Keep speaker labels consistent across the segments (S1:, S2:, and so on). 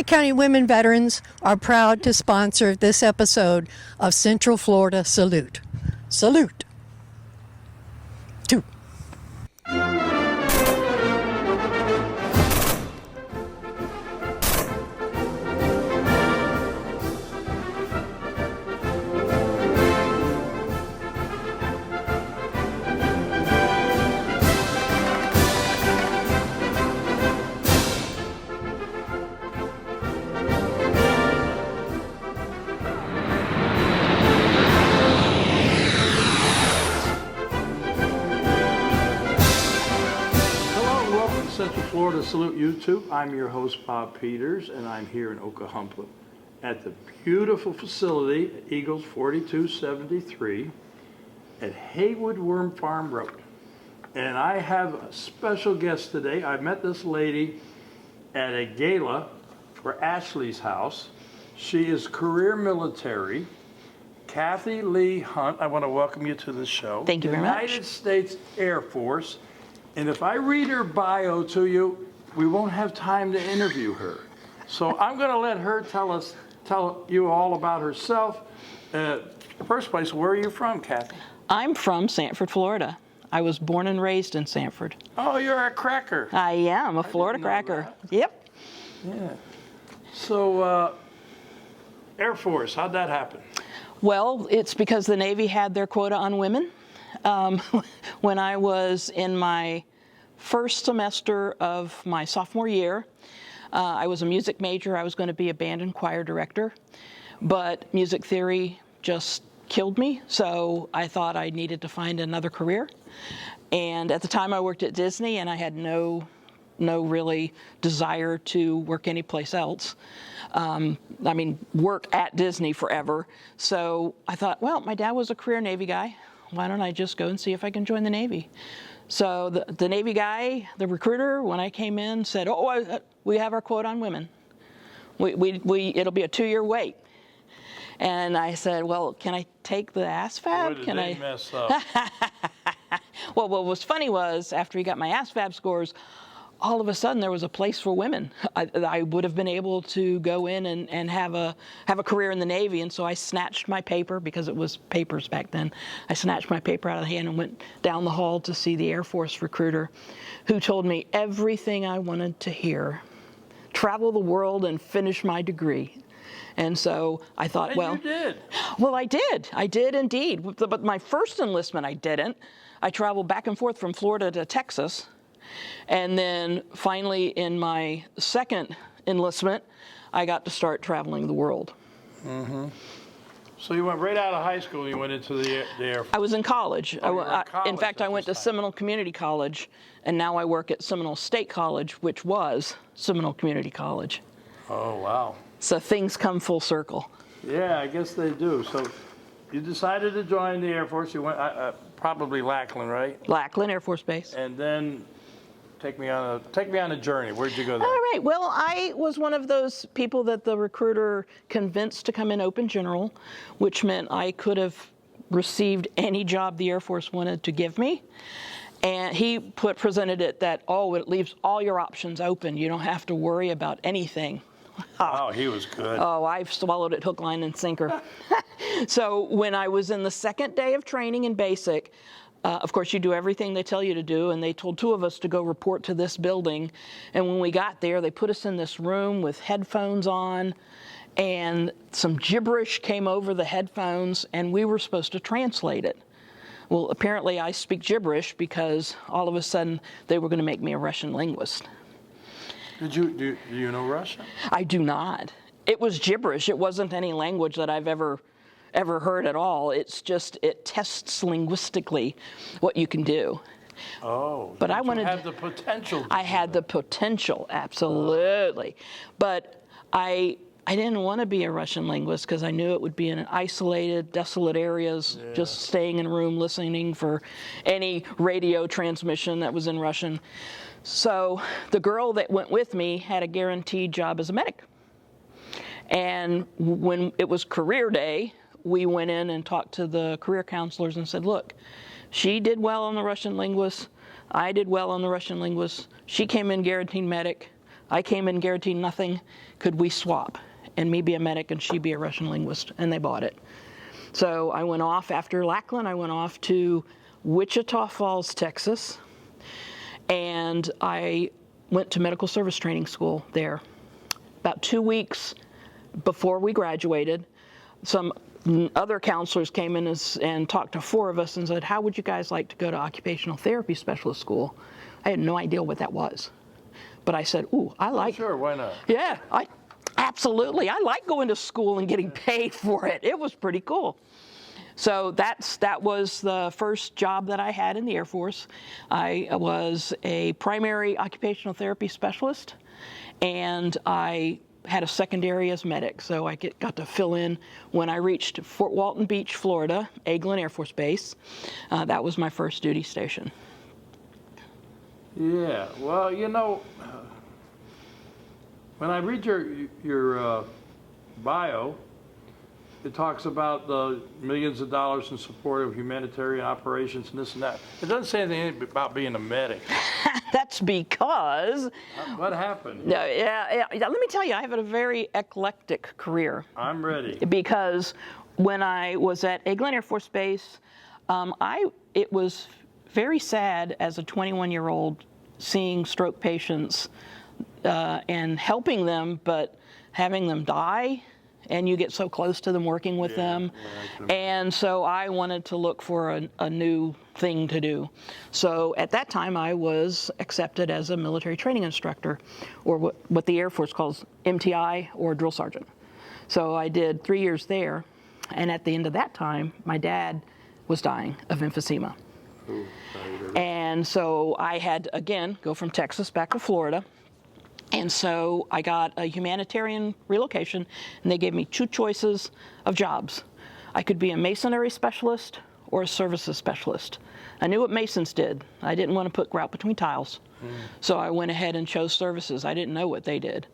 S1: County Women Veterans are proud to sponsor this episode of Central Florida Salute. Salute. Two.
S2: Central Florida Salute YouTube. I'm your host, Bob Peters, and I'm here in Oklahoma at the beautiful facility, Eagles 4273 at Haywood Worm Farm Road. And I have a special guest today. I met this lady at a gala for Ashley's house. She is career military. Kathy Lee Hunt, I want to welcome you to the show.
S3: Thank you very much.
S2: United States Air Force. And if I read her bio to you, we won't have time to interview her. So I'm going to let her tell you all about herself. First place, where are you from, Kathy?
S3: I'm from Sanford, Florida. I was born and raised in Sanford.
S2: Oh, you're a cracker.
S3: I am a Florida cracker. Yep.
S2: Yeah. So, Air Force, how'd that happen?
S3: Well, it's because the Navy had their quota on women. When I was in my first semester of my sophomore year, I was a music major. I was going to be a band and choir director, but music theory just killed me, so I thought I needed to find another career. And at the time I worked at Disney, and I had no really desire to work anyplace else. Work at Disney forever. So I thought, well, my dad was a career Navy guy. Why don't I just go and see if I can join the Navy? So the Navy guy, the recruiter, when I came in, said, we have our quota on women. It'll be a 2-year wait. And I said, well, can I take the ASVAB?
S2: Boy, did they mess up.
S3: Well, what was funny was, after he got my ASVAB scores, all of a sudden there was a place for women. I would have been able to go in and have a career in the Navy, and so I snatched my paper, because it was papers back then. I snatched my paper out of the hand and went down the hall to see the Air Force recruiter, who told me everything I wanted to hear. Travel the world and finish my degree. And so I thought,
S2: And you did.
S3: Well, I did indeed. But my first enlistment, I didn't. I traveled back and forth from Florida to Texas. And then finally, in my second enlistment, I got to start traveling the world.
S2: Mm-hmm. So you went right out of high school and you went into the Air Force?
S3: I was in college. In fact, I went to
S2: time.
S3: Seminole Community College, and now I work at Seminole State College, which was Seminole Community College.
S2: Oh, wow.
S3: So things come full circle.
S2: Yeah, I guess they do. So you decided to join the Air Force. You went probably Lackland, right?
S3: Lackland Air Force Base.
S2: And then take me on a journey. Where'd you go there?
S3: All right. Well, I was one of those people that the recruiter convinced to come in open general, which meant I could have received any job the Air Force wanted to give me. And he presented it that, it leaves all your options open. You don't have to worry about anything.
S2: Oh, he was good.
S3: Oh, I've swallowed it hook, line, and sinker. So when I was in the second day of training in basic, of course, you do everything they tell you to do, and they told 2 of us to go report to this building. And when we got there, they put us in this room with headphones on, and some gibberish came over the headphones, and we were supposed to translate it. Well, apparently I speak gibberish, because all of a sudden they were going to make me a Russian linguist.
S2: Do you know Russian?
S3: I do not. It was gibberish. It wasn't any language that I've ever heard at all. It's just, it tests linguistically what you can do.
S2: Oh,
S3: but I
S2: wanted. You had the potential.
S3: I had the potential, absolutely. But I didn't want to be a Russian linguist, because I knew it would be in isolated, desolate areas, just staying in a room listening for any radio transmission that was in Russian. So the girl that went with me had a guaranteed job as a medic. And when it was career day, we went in and talked to the career counselors and said, look, she did well on the Russian linguist. I did well on the Russian linguist. She came in guaranteed medic. I came in guaranteed nothing. Could we swap? And me be a medic and she be a Russian linguist. And they bought it. So I went off after Lackland. I went off to Wichita Falls, Texas. And I went to medical service training school there. About 2 weeks before we graduated, some other counselors came in and talked to 4 of us and said, how would you guys like to go to occupational therapy specialist school? I had no idea what that was. But I said, ooh, I like.
S2: Sure, why not?
S3: Yeah, absolutely. I like going to school and getting paid for it. It was pretty cool. So that was the first job that I had in the Air Force. I was a primary occupational therapy specialist, and I had a secondary as medic. So I got to fill in when I reached Fort Walton Beach, Florida, Eglin Air Force Base. That was my first duty station.
S2: Yeah, well, you know, when I read your bio, it talks about the millions of dollars in support of humanitarian operations and this and that. It doesn't say anything about being a medic.
S3: That's because...
S2: What happened?
S3: Yeah, let me tell you, I have a very eclectic career.
S2: I'm ready.
S3: Because when I was at Eglin Air Force Base, it was very sad as a 21-year-old seeing stroke patients and helping them, but having them die, and you get so close to them working with them. And so I wanted to look for a new thing to do. So at that time, I was accepted as a military training instructor, or what the Air Force calls MTI, or drill sergeant. So I did 3 years there, and at the end of that time, my dad was dying of emphysema. And so I had to, again, go from Texas back to Florida. And so I got a humanitarian relocation, and they gave me 2 choices of jobs. I could be a masonry specialist or a services specialist. I knew what masons did. I didn't want to put grout between tiles. So I went ahead and chose services. I didn't know what they did.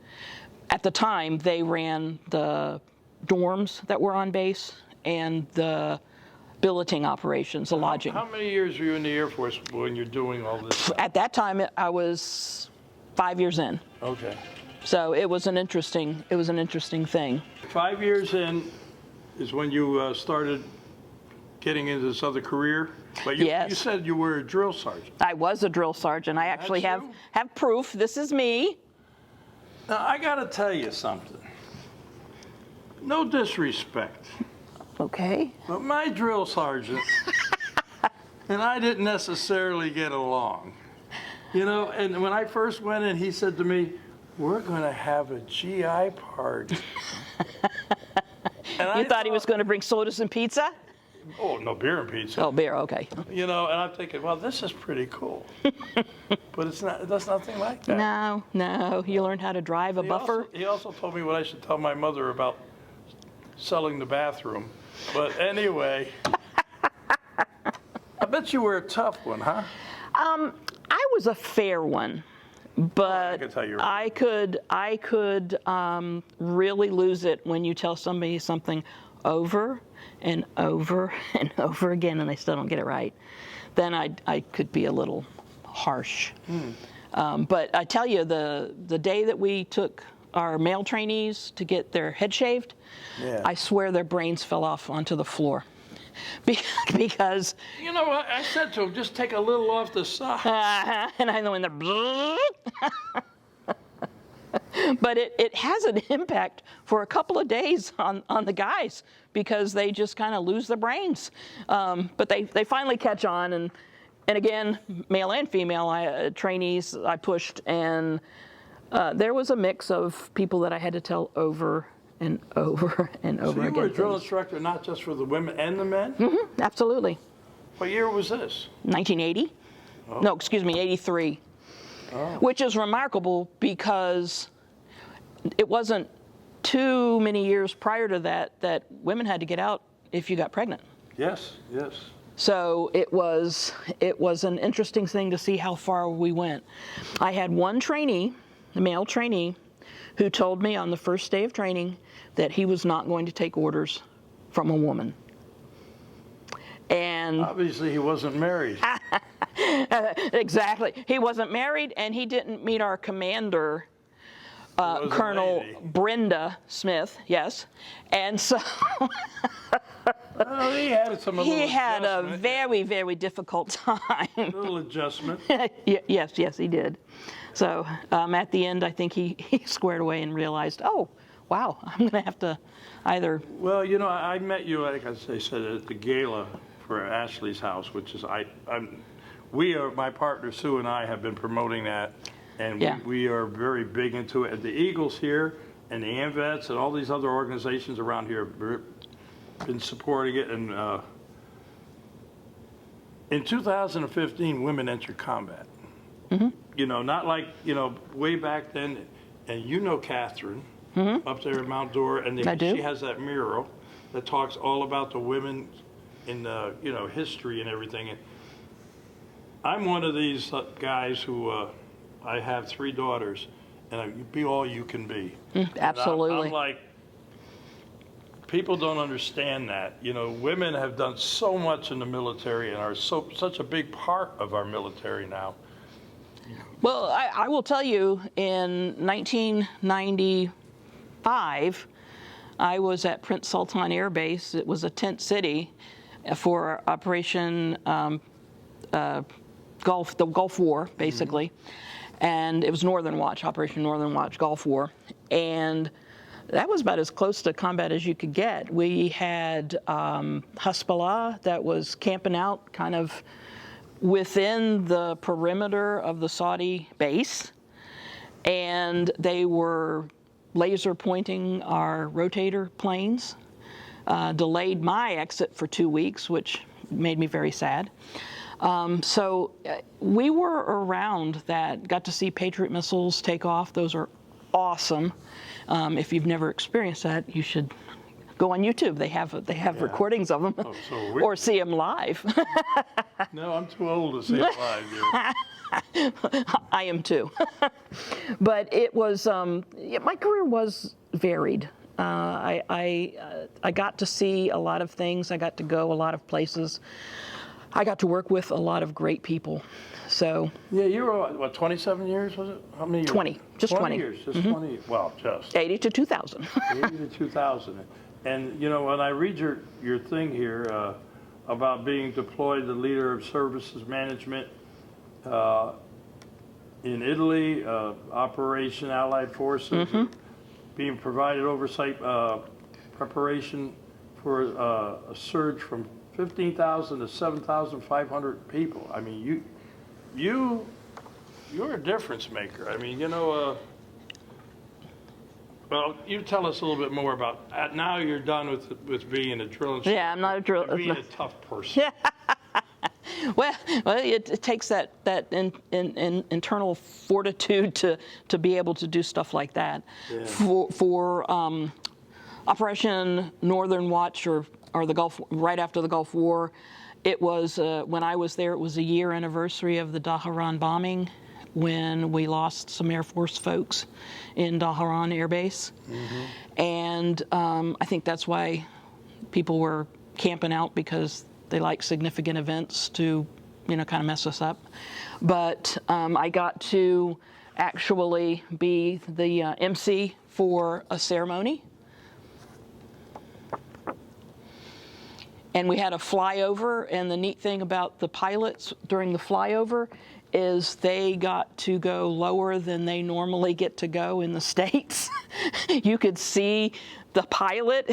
S3: At the time, they ran the dorms that were on base and the billeting operations, the lodging.
S2: How many years were you in the Air Force when you're doing all this?
S3: At that time, I was 5 years in.
S2: Okay.
S3: So it was an interesting thing.
S2: 5 years in is when you started getting into this other career? But you
S3: Yes.
S2: said you were a drill sergeant.
S3: I was a drill sergeant. I actually
S2: That's
S3: have proof. This is me.
S2: Now, I got to tell you something. No disrespect,
S3: Okay.
S2: but my drill sergeant and I didn't necessarily get along. You know, and when I first went in, he said to me, "We're going to have a GI party." And
S3: You thought he was going to bring sodas and pizza?
S2: Oh, no, beer and pizza.
S3: Oh, beer. Okay.
S2: You know, and I'm thinking, well, this is pretty cool. But it's not. It does nothing like that.
S3: No. You learned how to drive a buffer.
S2: He also told me what I should tell my mother about selling the bathroom. But anyway, I bet you were a tough one, huh?
S3: I was a fair one, but
S2: I could tell you were.
S3: I could really lose it when you tell somebody something over and over and over again, and they still don't get it right. Then I could be a little harsh. But I tell you, the day that we took our male trainees to get their head shaved,
S2: Yeah.
S3: I swear their brains fell off onto the floor. Because
S2: You know what? I said to him, just take a little off the side.
S3: and I know when they're but it has an impact for a couple of days on the guys, because they just kind of lose their brains. But they finally catch on, and again, male and female trainees I pushed, and there was a mix of people that I had to tell over and over and over
S2: So you
S3: again.
S2: were a drill
S3: things.
S2: instructor not just for the women and the men?
S3: Absolutely.
S2: What year was this?
S3: 1980? No, excuse me, 83. Which is remarkable because it wasn't too many years prior to that women had to get out if you got pregnant.
S2: Yes.
S3: So it was an interesting thing to see how far we went. I had one trainee, a male trainee, who told me on the first day of training that he was not going to take orders from a woman. And
S2: Obviously, he wasn't married.
S3: exactly. He wasn't married, and he didn't meet our commander
S2: was a
S3: Colonel
S2: lady.
S3: Brenda Smith, yes. And so
S2: Well, he had some
S3: he had a
S2: adjustment,
S3: very, very difficult time.
S2: little adjustment.
S3: Yes, he did. So at the end, I think he squared away and realized, oh, wow, I'm going to have to either.
S2: Well, you know, I met you, like I said, at the gala for Ashley's house, which is my partner Sue and I have been promoting that, and
S3: Yeah.
S2: we are very big into it. And the Eagles here and the AMVETS and all these other organizations around here have been supporting it. And in 2015, women entered combat.
S3: Mm-hmm.
S2: You know, not like, you know, way back then. And you know Catherine up there in Mount Dora, and
S3: I do.
S2: she has that mural that talks all about the women in the, you know, history and everything. And I'm one of these guys who I have 3 daughters, and you be all you can be.
S3: Absolutely.
S2: I'm like, people don't understand that. You know, women have done so much in the military and are such a big part of our military now.
S3: Well, I will tell you, in 1995, I was at Prince Sultan Air Base. It was a tent city for Operation the Gulf War, basically. And it was Northern Watch, Operation Northern Watch, Gulf War. And that was about as close to combat as you could get. We had Hezbollah that was camping out kind of within the perimeter of the Saudi base, and they were laser pointing our rotator planes, delayed my exit for 2 weeks, which made me very sad. So we were around that, got to see Patriot missiles take off. Those are awesome. If you've never experienced that, you should go on YouTube. They have recordings of them, or see them live.
S2: No, I'm too old to see it live, dear.
S3: I am too. But it was, my career was varied. I got to see a lot of things. I got to go a lot of places. I got to work with a lot of great people. So
S2: Yeah, you were, what, 27 years, was it? How many years?
S3: 20, just 20.
S2: years, just 20, well, just.
S3: 80 to 2000.
S2: 80 to 2000. And, you know, when I read your thing here about being deployed, the leader of services management in Italy, Operation Allied Forces, being provided oversight preparation for a surge from 15,000 to 7,500 people. I mean, you're a difference maker. I mean, you know, well, you tell us a little bit more about, now you're done with being a drill instructor.
S3: Yeah, I'm not a drill.
S2: Being a tough person.
S3: Well, it takes that internal fortitude to be able to do stuff like that.
S2: Yeah.
S3: For Operation Northern Watch or the Gulf, right after the Gulf War, it was when I was there. It was a year anniversary of the Dhahran bombing, when we lost some Air Force folks in Dhahran Air Base, and I think that's why people were camping out, because they like significant events to, you know, kind of mess us up. But I got to actually be the MC for a ceremony. And we had a flyover, and the neat thing about the pilots during the flyover is they got to go lower than they normally get to go in the States. You could see the pilot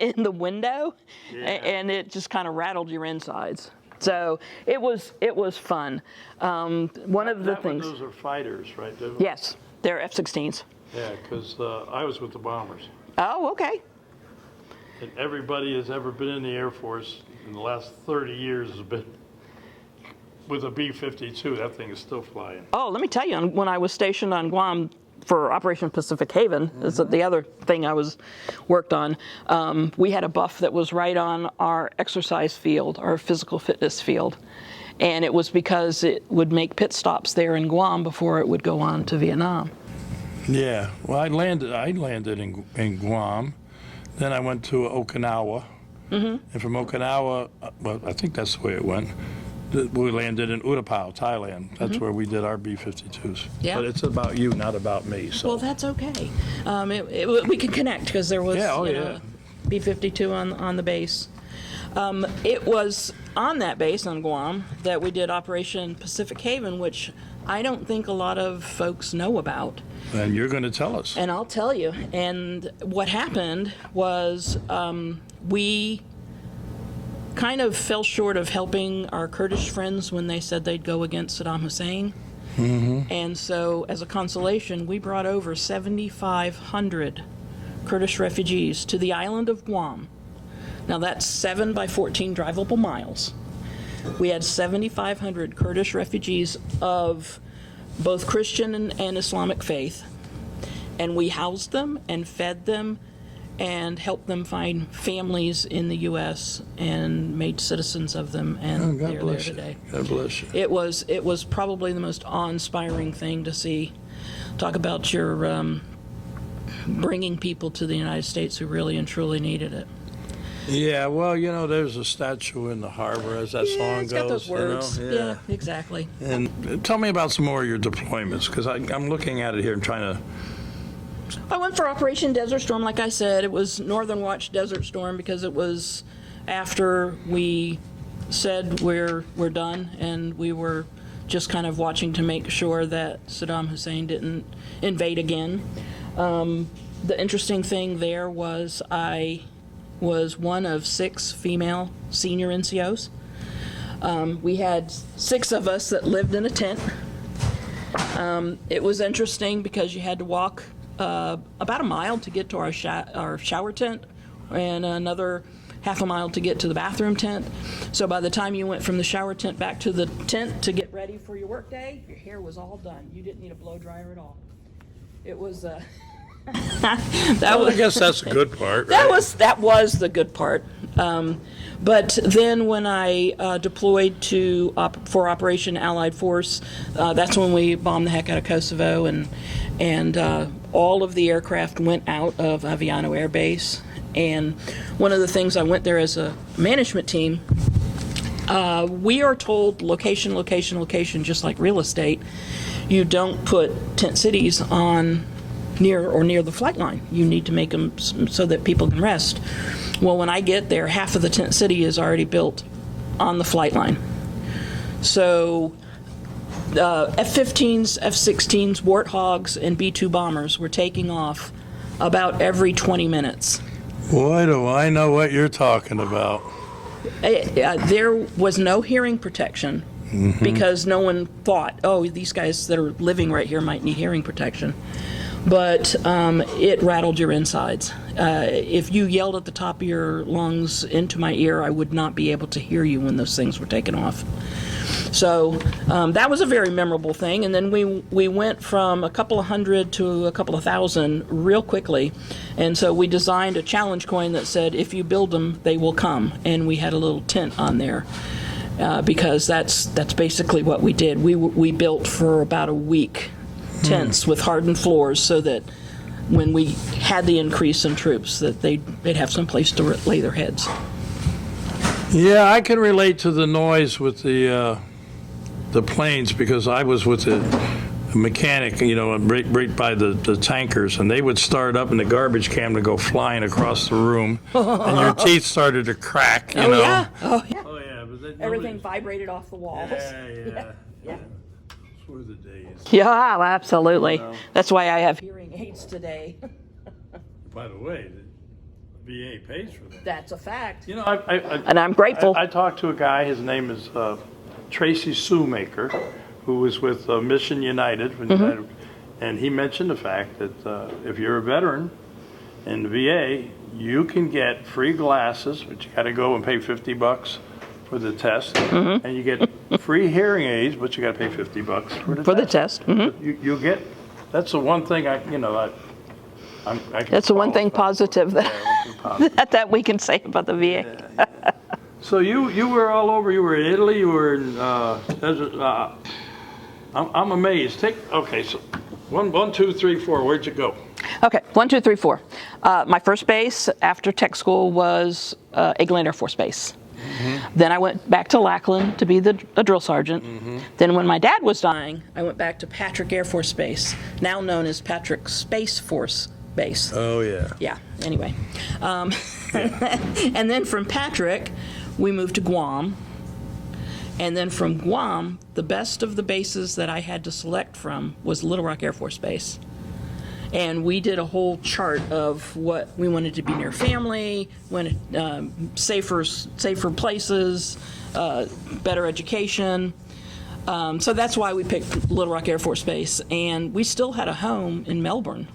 S3: in the window, and it just kind of rattled your insides. So it was fun. One of the things.
S2: Those are fighters, right?
S3: Yes, they're F-16s.
S2: Yeah, because I was with the bombers.
S3: Oh, okay.
S2: And everybody has ever been in the Air Force in the last 30 years has been with a B-52. That thing is still flying.
S3: Oh, let me tell you, when I was stationed on Guam for Operation Pacific Haven, is the other thing I worked on, we had a buff that was right on our exercise field, our physical fitness field. And it was because it would make pit stops there in Guam before it would go on to Vietnam.
S2: Yeah, well, I landed in Guam. Then I went to Okinawa. And from Okinawa, well, I think that's the way it went. We landed in Utapao, Thailand. That's where we did our B-52s.
S3: Yeah.
S2: But it's about you, not about me. So.
S3: Well, that's okay. We could connect because there was B-52 on the base. It was on that base on Guam that we did Operation Pacific Haven, which I don't think a lot of folks know about.
S2: And you're going to tell us.
S3: And I'll tell you. And what happened was we kind of fell short of helping our Kurdish friends when they said they'd go against Saddam Hussein. And so, as a consolation, we brought over 7,500 Kurdish refugees to the island of Guam. Now, that's 7 by 14 drivable miles. We had 7,500 Kurdish refugees of both Christian and Islamic faith, and we housed them and fed them and helped them find families in the U.S. and made citizens of them, and
S2: God
S3: they're there
S2: bless you.
S3: today.
S2: God bless you.
S3: It was probably the most awe-inspiring thing to see. Talk about your bringing people to the United States who really and truly needed it.
S2: Yeah, well, there's a statue in the harbor, as that song
S3: It's
S2: goes.
S3: got those words. Yeah, exactly.
S2: And tell me about some more of your deployments, because I'm looking at it here and trying to.
S3: I went for Operation Desert Storm, like I said. It was Northern Watch Desert Storm because it was after we said we're done, and we were just kind of watching to make sure that Saddam Hussein didn't invade again. The interesting thing there was I was one of 6 female senior NCOs. We had 6 of us that lived in a tent. It was interesting because you had to walk about a mile to get to our shower tent, and another half a mile to get to the bathroom tent. So by the time you went from the shower tent back to the tent to get ready for your work day, your hair was all done. You didn't need a blow dryer at all. It was
S2: I guess that's the good part.
S3: that
S2: Right?
S3: was the good part. But then when I deployed for Operation Allied Force, that's when we bombed the heck out of Kosovo, and all of the aircraft went out of Aviano Air Base. And one of the things I went there as a management team, we are told location, location, location, just like real estate. You don't put tent cities on near the flight line. You need to make them so that people can rest. Well, when I get there, half of the tent city is already built on the flight line. So F-15s, F-16s, Warthogs, and B-2 bombers were taking off about every 20 minutes.
S2: Boy, do I know what you're talking about.
S3: There was no hearing protection because no one thought, oh, these guys that are living right here might need hearing protection. But it rattled your insides. If you yelled at the top of your lungs into my ear, I would not be able to hear you when those things were taken off. So that was a very memorable thing. And then we went from a couple of hundred to a couple of thousand real quickly. And so we designed a challenge coin that said, if you build them, they will come. And we had a little tent on there because that's basically what we did. We built for about a week tents with hardened floors so that when we had the increase in troops that they'd have some place to lay their heads.
S2: Yeah, I can relate to the noise with the planes because I was with a mechanic, right by the tankers, and they would start up and the garbage can would go flying across the room, and your teeth started to crack, you know.
S3: Yeah. Oh, yeah.
S2: Oh, yeah. But
S3: Everything vibrated off the walls.
S2: Yeah.
S3: Yeah.
S2: Those were the days.
S3: Yeah, absolutely. That's why I have hearing aids today.
S2: By the way, the VA pays for that.
S3: That's a fact.
S2: And
S3: I'm grateful.
S2: I talked to a guy, his name is Tracy Shoemaker, who was with Mission United, and he mentioned the fact that if you're a veteran in the VA, you can get free glasses, but you got to go and pay $50 for the test, and you get free hearing aids, but you got to pay $50 for the test. You'll get. That's the one thing I can
S3: That's the one thing positive
S2: Yeah, one thing positive.
S3: that we can say about the VA.
S2: Yeah. So you were all over. You were in Italy. You were in desert. I'm amazed. So 1, 2, 3, 4. Where'd you go?
S3: Okay, 1, 2, 3, 4. My first base after tech school was Eglin Air Force Base. Then I went back to Lackland to be a drill sergeant. Then when my dad was dying, I went back to Patrick Air Force Base, now known as Patrick Space Force Base.
S2: Oh, yeah.
S3: Yeah, anyway. And then from Patrick, we moved to Guam. And then from Guam, the best of the bases that I had to select from was Little Rock Air Force Base. And we did a whole chart of what we wanted to be near family, safer places, better education. So that's why we picked Little Rock Air Force Base. And we still had a home in Melbourne.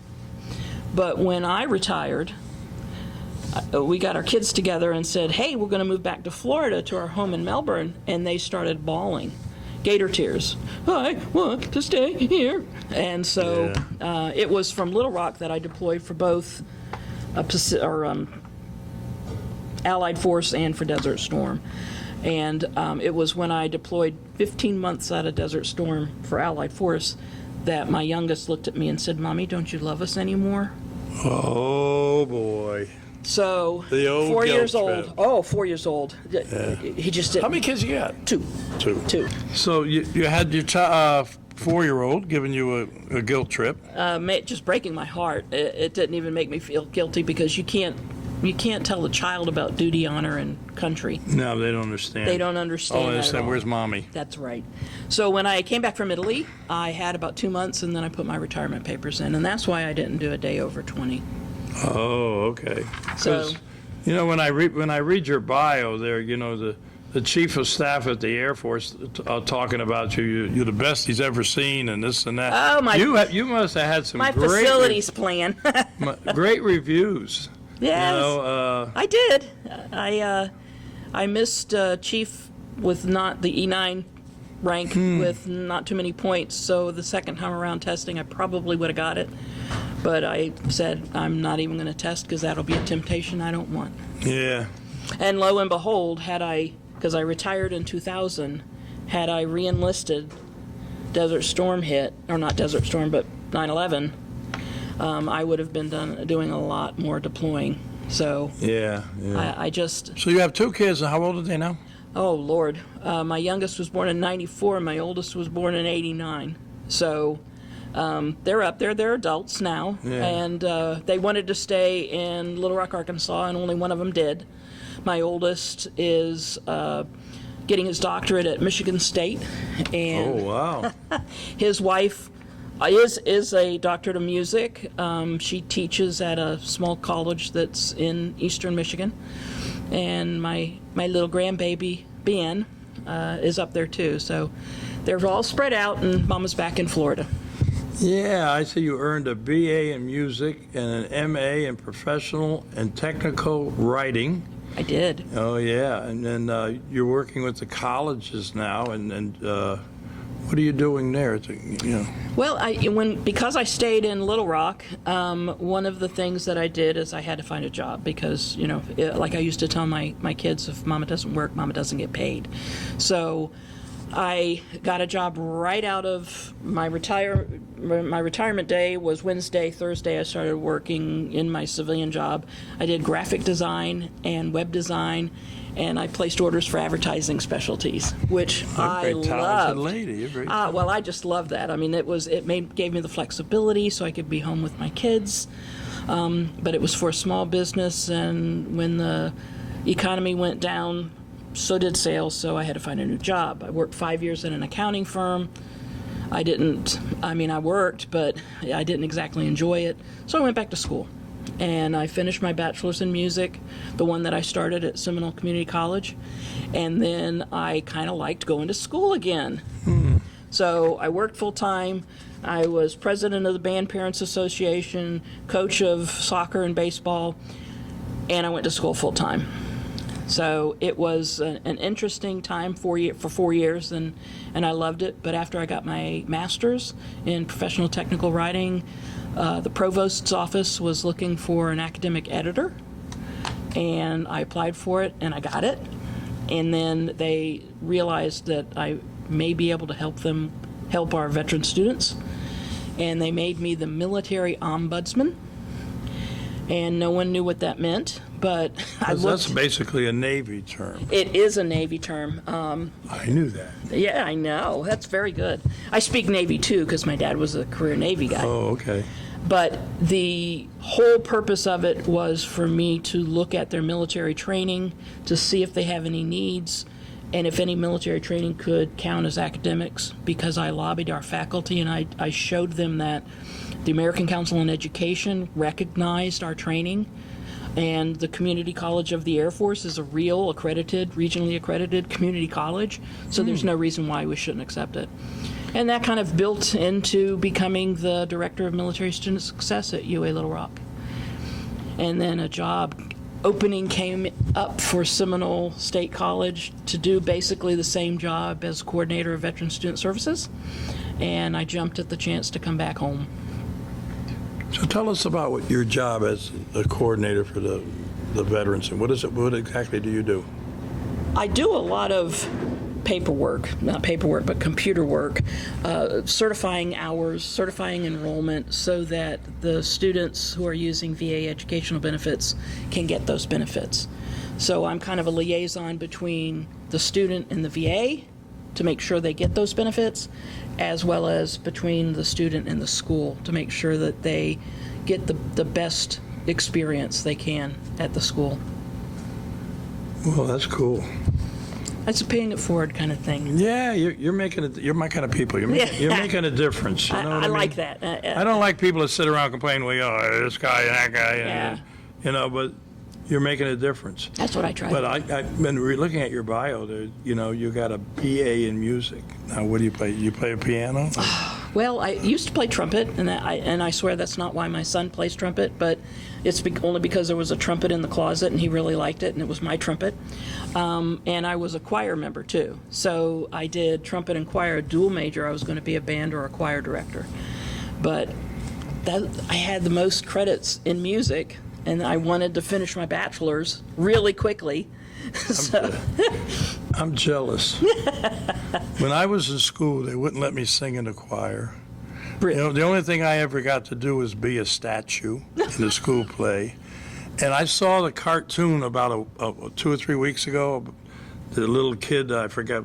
S3: But when I retired, we got our kids together and said, hey, we're going to move back to Florida to our home in Melbourne. And they started bawling. Gator tears. I want to stay here. And so it was from Little Rock that I deployed for both Allied Force and for Desert Storm. And it was when I deployed 15 months out of Desert Storm for Allied Force that my youngest looked at me and said, Mommy, don't you love us anymore?
S2: Oh, boy.
S3: So,
S2: The old
S3: 4
S2: guilt
S3: years
S2: trip.
S3: old. Oh, 4 years old. He just didn't.
S2: How many kids you got?
S3: Two.
S2: Two. So you had your 4-year-old giving you a guilt trip.
S3: Just breaking my heart. It didn't even make me feel guilty because you can't tell a child about duty, honor, and country.
S2: No, they don't understand.
S3: They don't understand.
S2: Oh, they
S3: that
S2: said,
S3: at all.
S2: where's Mommy?
S3: That's right. So when I came back from Italy, I had about 2 months, and then I put my retirement papers in, and that's why I didn't do a day over 20.
S2: Oh, okay.
S3: So-
S2: Because, when I read your bio there, the chief of staff at the Air Force talking about you, you're the best he's ever seen, and this and that.
S3: Oh, my-
S2: You must have had some
S3: My
S2: great
S3: facilities plan.
S2: great reviews.
S3: Yes, I did. I missed chief with not the E9 rank with not too many points, so the second time around testing, I probably would have got it. But I said, I'm not even going to test because that'll be a temptation I don't want.
S2: Yeah.
S3: And lo and behold, because I retired in 2000, had I re-enlisted, Desert Storm hit, or not Desert Storm, but 9/11, I would have been doing a lot more deploying. So
S2: Yeah.
S3: I just,
S2: So you have 2 kids, and how old are they now?
S3: oh Lord, my youngest was born in 94, and my oldest was born in 89. So they're up there. They're adults now,
S2: Yeah.
S3: and they wanted to stay in Little Rock, Arkansas, and only one of them did. My oldest is getting his doctorate at Michigan State, and
S2: Oh, wow.
S3: his wife is a doctorate of music. She teaches at a small college that's in eastern Michigan, and my little grandbaby Ben is up there too. So they're all spread out, and Mama's back in Florida.
S2: Yeah, I see you earned a BA in music and an MA in professional and technical writing.
S3: I did.
S2: Oh, yeah. And then you're working with the colleges now. And what are you doing there?
S3: Well, because I stayed in Little Rock, one of the things that I did is I had to find a job because, like I used to tell my kids, if Mama doesn't work, Mama doesn't get paid. So I got a job right out of my retirement day was Wednesday. Thursday, I started working in my civilian job. I did graphic design and web design, and I placed orders for advertising specialties, which I
S2: Very talented
S3: loved.
S2: lady. You're very
S3: Well, I just love that. I mean, gave me the flexibility so I could be home with my kids. But it was for a small business, and when the economy went down, so did sales, so I had to find a new job. I worked 5 years in an accounting firm. I worked, but I didn't exactly enjoy it. So I went back to school. And I finished my bachelor's in music, the one that I started at Seminole Community College. And then I kind of liked going to school again. So I worked full-time. I was president of the Band Parents Association, coach of soccer and baseball, and I went to school full-time. So it was an interesting time for 4 years, and I loved it. But after I got my master's in professional technical writing, the provost's office was looking for an academic editor, and I applied for it, and I got it. And then they realized that I may be able to help our veteran students, and they made me the military ombudsman. And no one knew what that meant, but I
S2: 'Cause that's
S3: looked.
S2: basically a Navy term.
S3: It is a Navy term.
S2: I knew that.
S3: Yeah, I know. That's very good. I speak Navy too because my dad was a career Navy guy.
S2: Oh, okay.
S3: But the whole purpose of it was for me to look at their military training to see if they have any needs and if any military training could count as academics, because I lobbied our faculty and I showed them that the American Council on Education recognized our training, and the Community College of the Air Force is a real accredited, regionally accredited community college, so there's no reason why we shouldn't accept it. And that kind of built into becoming the Director of Military Student Success at UA Little Rock. And then a job opening came up for Seminole State College to do basically the same job as Coordinator of Veteran Student Services, and I jumped at the chance to come back home.
S2: So tell us about what your job as a coordinator for the veterans, and what exactly do you do?
S3: I do a lot of paperwork, not paperwork, but computer work, certifying hours, certifying enrollment so that the students who are using VA educational benefits can get those benefits. So I'm kind of a liaison between the student and the VA to make sure they get those benefits, as well as between the student and the school to make sure that they get the best experience they can at the school.
S2: Well, that's cool.
S3: That's a paying it forward kind of thing.
S2: Yeah, you're making it. You're my kind of people. You're making a difference. You know what I mean?
S3: like that.
S2: I don't like people that sit around complaining, well, this guy and that guy,
S3: Yeah.
S2: but you're making a difference.
S3: That's what I try.
S2: But I've been looking at your bio. There, you got a BA in music. Now, what do you play? You play a piano?
S3: Well, I used to play trumpet, and I swear that's not why my son plays trumpet, but it's only because there was a trumpet in the closet, and he really liked it, and it was my trumpet. And I was a choir member, too. So I did trumpet and choir, a dual major. I was going to be a band or a choir director. But I had the most credits in music, and I wanted to finish my bachelor's really quickly.
S2: I'm jealous. When I was in school, they wouldn't let me sing in the choir. The only thing I ever got to do was be a statue in a school play. And I saw the cartoon about 2 or 3 weeks ago. The little kid, I forget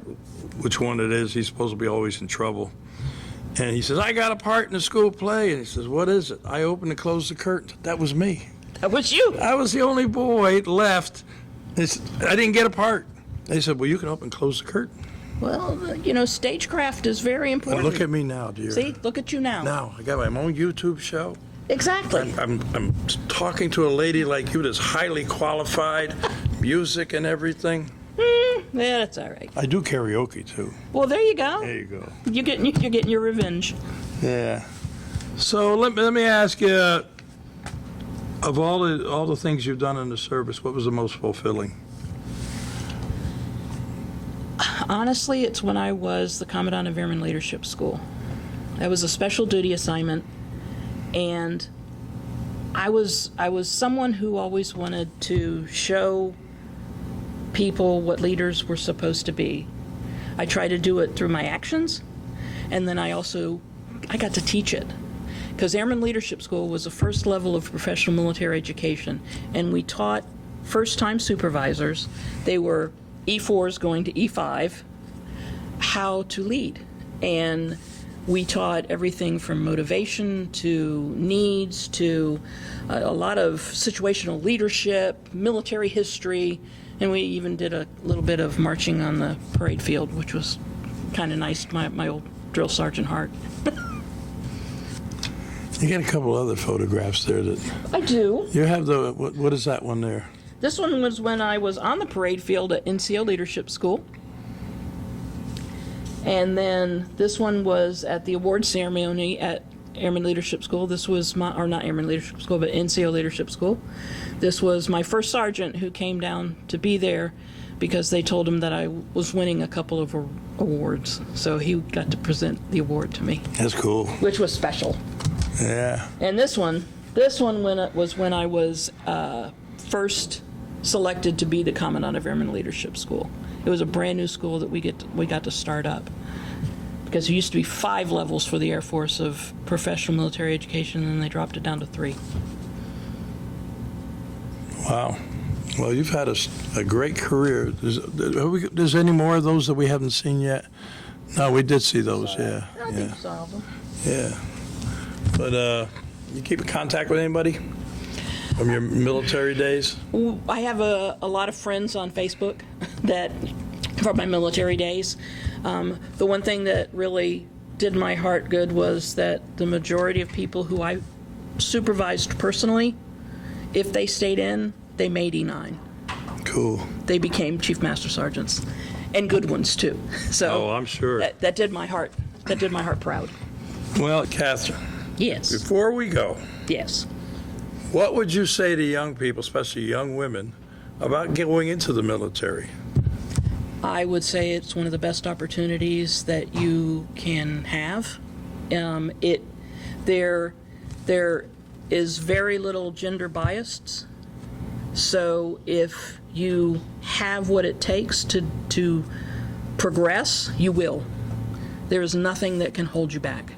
S2: which one it is, he's supposed to be always in trouble. And he says, I got a part in the school play. And he says, what is it? I opened and closed the curtain. That was me.
S3: That was you.
S2: I was the only boy left. I didn't get a part. They said, well, you can open and close the curtain.
S3: Well, stagecraft is very important.
S2: Look at me now, dear.
S3: See, look at you now.
S2: Now, I got my own YouTube show.
S3: Exactly.
S2: I'm talking to a lady like you that's highly qualified, music and everything.
S3: Yeah, that's all right.
S2: I do karaoke, too.
S3: Well, there you go.
S2: There you go.
S3: You're getting your revenge.
S2: Yeah. So let me ask you, of all the things you've done in the service, what was the most fulfilling?
S3: Honestly, it's when I was the Commandant of Airman Leadership School. That was a special duty assignment, and I was someone who always wanted to show people what leaders were supposed to be. I tried to do it through my actions, and then I got to teach it. Because Airman Leadership School was the first level of professional military education, and we taught first-time supervisors, they were E4s going to E5, how to lead. And we taught everything from motivation to needs to a lot of situational leadership, military history, and we even did a little bit of marching on the parade field, which was kind of nice, my old drill sergeant heart.
S2: You got a couple other photographs there that
S3: I do.
S2: you have. What is that one there?
S3: This one was when I was on the parade field at NCO Leadership School. And then this one was at the award ceremony at Airman Leadership School. This was not Airman Leadership School, but NCO Leadership School. This was my first sergeant who came down to be there because they told him that I was winning a couple of awards. So he got to present the award to me.
S2: That's cool.
S3: Which was special.
S2: Yeah.
S3: And this one was when I was first selected to be the Commandant of Airman Leadership School. It was a brand new school that we got to start up. Because there used to be 5 levels for the Air Force of professional military education, and they dropped it down to 3.
S2: Wow. Well, you've had a great career. There's any more of those that we haven't seen yet? No, we did see those, yeah.
S3: I think so of them.
S2: Yeah. But you keep in contact with anybody from your military days?
S3: I have a lot of friends on Facebook that from my military days. The one thing that really did my heart good was that the majority of people who I supervised personally, if they stayed in, they made E9.
S2: Cool.
S3: They became chief master sergeants, and good ones too. So
S2: Oh, I'm sure.
S3: that did my heart. That did my heart proud.
S2: Well, Catherine,
S3: Yes.
S2: before we go,
S3: Yes.
S2: what would you say to young people, especially young women, about going into the military?
S3: I would say it's one of the best opportunities that you can have. There is very little gender bias. So if you have what it takes to progress, you will. There is nothing that can hold you back.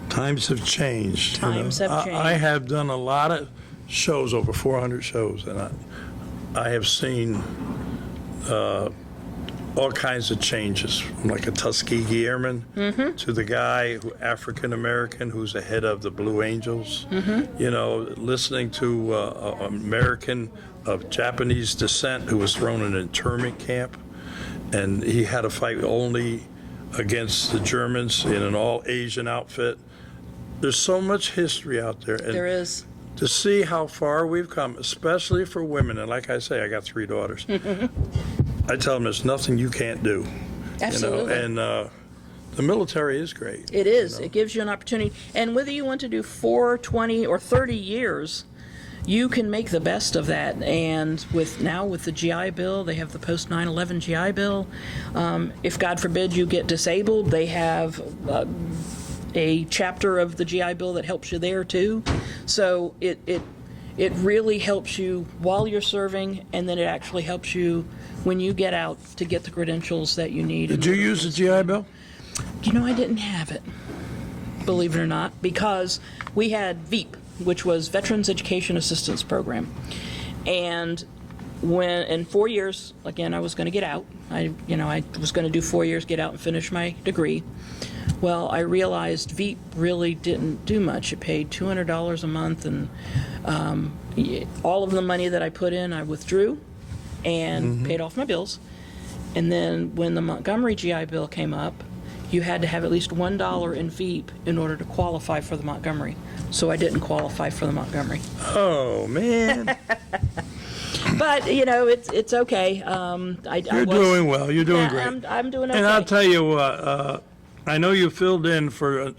S2: Times have changed.
S3: Times have changed.
S2: I have done a lot of shows, over 400 shows, and I have seen all kinds of changes, from like a Tuskegee Airman to the guy, African American, who's the head of the Blue Angels. You know, listening to an American of Japanese descent who was thrown in an internment camp, and he had to fight only against the Germans in an all-Asian outfit. There's so much history out there. And
S3: There is.
S2: to see how far we've come, especially for women, and like I say, I got 3 daughters. I tell them there's nothing you can't do.
S3: Absolutely.
S2: You know? And the military is great.
S3: It is. It gives you an opportunity. And whether you want to do 4, 20, or 30 years, you can make the best of that. And with the GI Bill, they have the post 9/11 GI Bill. If God forbid you get disabled, they have a chapter of the GI Bill that helps you there too. So it really helps you while you're serving, and then it actually helps you when you get out to get the credentials that you need.
S2: Did you use the GI Bill?
S3: You know, I didn't have it, believe it or not, because we had VEAP, which was Veterans Education Assistance Program. And when in 4 years, again, I was going to get out. I was going to do 4 years, get out and finish my degree. Well, I realized VEAP really didn't do much. It paid $200 a month, and all of the money that I put in, I withdrew and paid off my bills. And then when the Montgomery GI Bill came up, you had to have at least $1 in VEAP in order to qualify for the Montgomery. So I didn't qualify for the Montgomery.
S2: Oh, man.
S3: But, it's okay.
S2: You're doing well. You're doing
S3: Yeah,
S2: great.
S3: I'm doing okay.
S2: And I'll tell you what, I know you filled in for,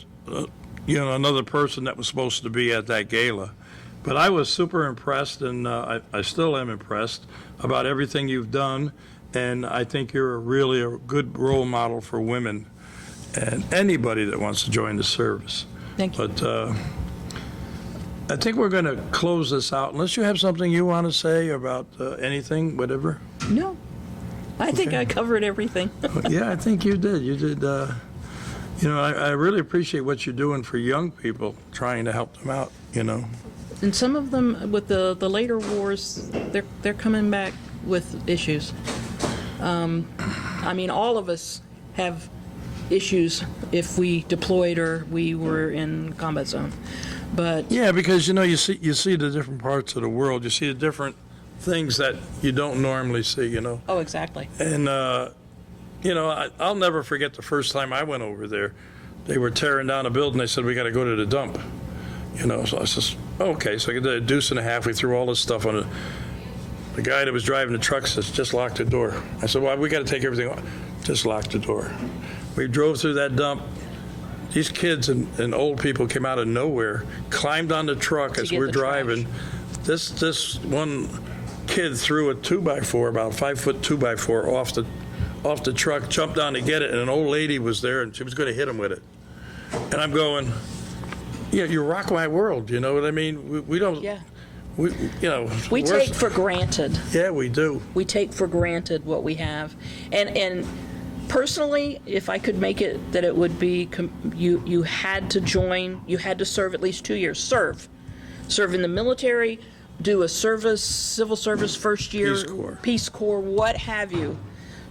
S2: another person that was supposed to be at that gala. But I was super impressed, and I still am impressed about everything you've done. And I think you're really a good role model for women and anybody that wants to join the service.
S3: Thank you.
S2: But I think we're going to close this out, unless you have something you want to say about anything, whatever.
S3: No. I think
S2: Okay.
S3: I covered everything.
S2: Yeah, I think you did. You did. I really appreciate what you're doing for young people, trying to help them out.
S3: And some of them, with the later wars, they're coming back with issues. All of us have issues if we deployed or we were in combat zone. But
S2: Yeah, because you see the different parts of the world. You see the different things that you don't normally see.
S3: oh, exactly.
S2: And I'll never forget the first time I went over there. They were tearing down a building. They said, we got to go to the dump. So I says, okay. So I did a deuce and a half. We threw all this stuff on it. The guy that was driving the truck says, just lock the door. I said, well, we got to take everything off. Just lock the door. We drove through that dump. These kids and old people came out of nowhere, climbed on the truck as
S3: get
S2: we're
S3: the
S2: driving. This one kid threw a 2x4, about 5-foot 2x4 off the truck, jumped down to get it, and an old lady was there, and she was going to hit him with it. And I'm going, yeah, you rock my world. You know what I mean? We don't.
S3: Yeah.
S2: We
S3: We take for granted.
S2: Yeah, we do.
S3: We take for granted what we have. And personally, if I could make it that it would be, you had to join, you had to serve at least 2 years. Serve in the military, do a service, civil service first year, Peace Corps, what have you,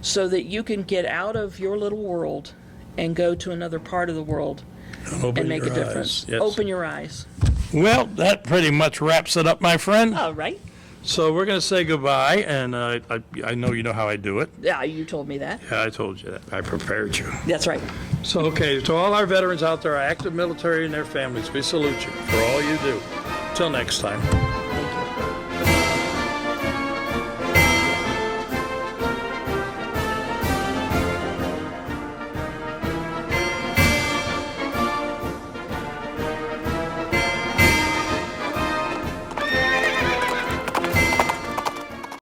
S3: so that you can get out of your little world and go to another part of the world and make a difference.
S2: Yes.
S3: Open your eyes.
S2: Well, that pretty much wraps it up, my friend.
S3: All right.
S2: So we're going to say goodbye, and I know you know how I do it.
S3: Yeah, you told me that.
S2: Yeah, I told you that. I prepared you.
S3: That's right.
S2: So, okay, to all our veterans out there, our active military and their families, we salute you for all you do. Till next time.